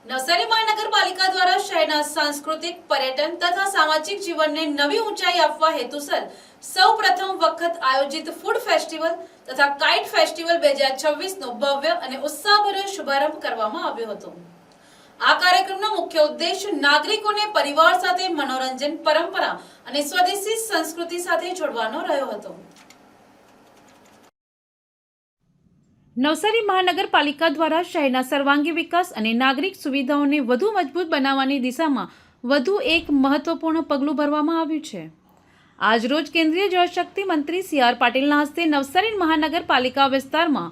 નવસારી મહાનગરપાલિકા દ્વારા શહેરના સાંસ્કૃતિક, પર્યટન તથા સામાજિક જીવનને નવી ઊંચાઈ આપવા હેતુસર સૌપ્રથમ વખત આયોજિત ફૂડ ફેસ્ટિવલ તથા કાઇટ ફેસ્ટિવલ 2026નો ભવ્ય અને ઉત્સાહભર્યો શુભારંભ કરવામાં આવ્યો હતો। આ કાર્યક્રમનો મુખ્ય ઉદ્દેશ નાગરિકોને પરિવાર સાથે મનોરંજન, પરંપરા અને સ્વદેશી સંસ્કૃતિ સાથે જોડવાનો રહ્યો હતો। નવસારી મહાનગરપાલિકા દ્વારા શહેરના સર્વાંગી વિકાસ અને નાગરિક સુવિધાઓને વધુ મજબૂત બનાવવાની દિશામાં વધુ એક મહત્વપૂર્ણ પગલું ભરવામાં આવ્યું છે। આજરોજ કેન્દ્રીય જળશક્તિ મંત્રી સી.આર. પાટીલના હસ્તે નવસારી મહાનગરપાલિકા વિસ્તારમાં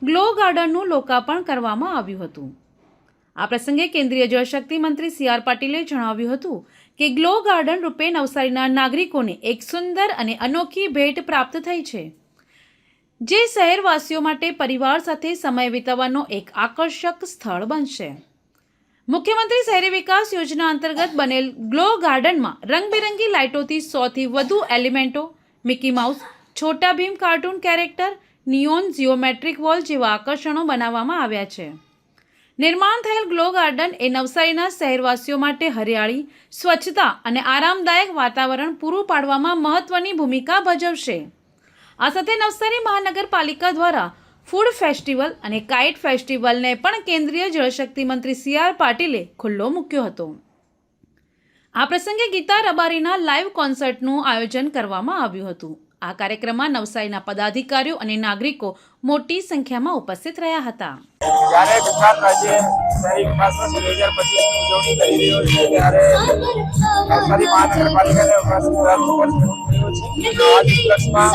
ગ્લો ગાર્ડનનું લોકાર્પણ કરવામાં આવ્યું હતું। આ પ્રસંગે કેન્દ્રીય જળશક્તિ મંત્રી સી.આર. પાટીલે જણાવ્યું હતું કે ગ્લો ગાર્ડન રૂપે નવસારીના નાગરિકોને એક સુંદર અને અનોખી ભેટ પ્રાપ્ત થઈ છે, જે શહેરવાસીઓ માટે પરિવાર સાથે સમય વિતાવવાનો એક આકર્ષક સ્થળ બનશે। મુખ્યમંત્રી શહેરી વિકાસ યોજના અંતર્ગત બનેલ ગ્લો ગાર્ડનમાં રંગબેરંગી લાઇટોથી 100થી વધુ એલિમેન્ટો, Mickey Mouse, Chhota Bheem cartoon character, neon, geometric wall જેવા આકર્ષણો બનાવવામાં આવ્યા છે। નિર્માણ થયેલ ગ્લો ગાર્ડન એ નવસારીના શહેરવાસીઓ માટે હરિયાળી, સ્વચ્છતા અને આરામદાયક વાતાવરણ પૂરું પાડવામાં મહત્વની ભૂમિકા ભજવશે। આ સાથે નવસારી મહાનગરપાલિકા દ્વારા ફૂડ ફેસ્ટિવલ અને કાઇટ ફેસ્ટિવલને પણ કેન્દ્રીય જળશક્તિ મંત્રી સી.આર. પાટીલે ખુલ્લો મૂક્યો હતો। આ પ્રસંગે ગીતા રબારીના લાઈવ કોન્સર્ટનું આયોજન કરવામાં આવ્યું હતું। આ કાર્યક્રમમાં નવસારીના પદાધિકારીઓ અને નાગરિકો મોટી સંખ્યામાં ઉપસ્થિત રહ્યા હતા। જ્યારે ગુજરાત રાજ્ય શહેરી વિકાસના 2025ની ઉજવણી કરી રહ્યો છે ત્યારે નવસારી મહાનગરપાલિકાને આ દિવસમાં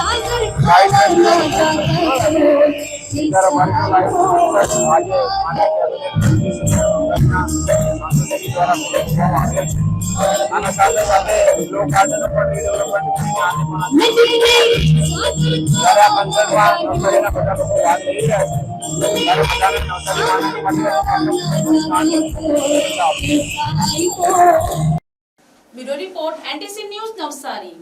આના સાથે સાથે લોક ગાર્ડનનો પણ ડેવલપમેન્ટ ત્યારે આ બંદરમાં નવસારીના બધા લોકો ભાગ લઈ રહ્યા છે। Bureau report NTC news Navsari.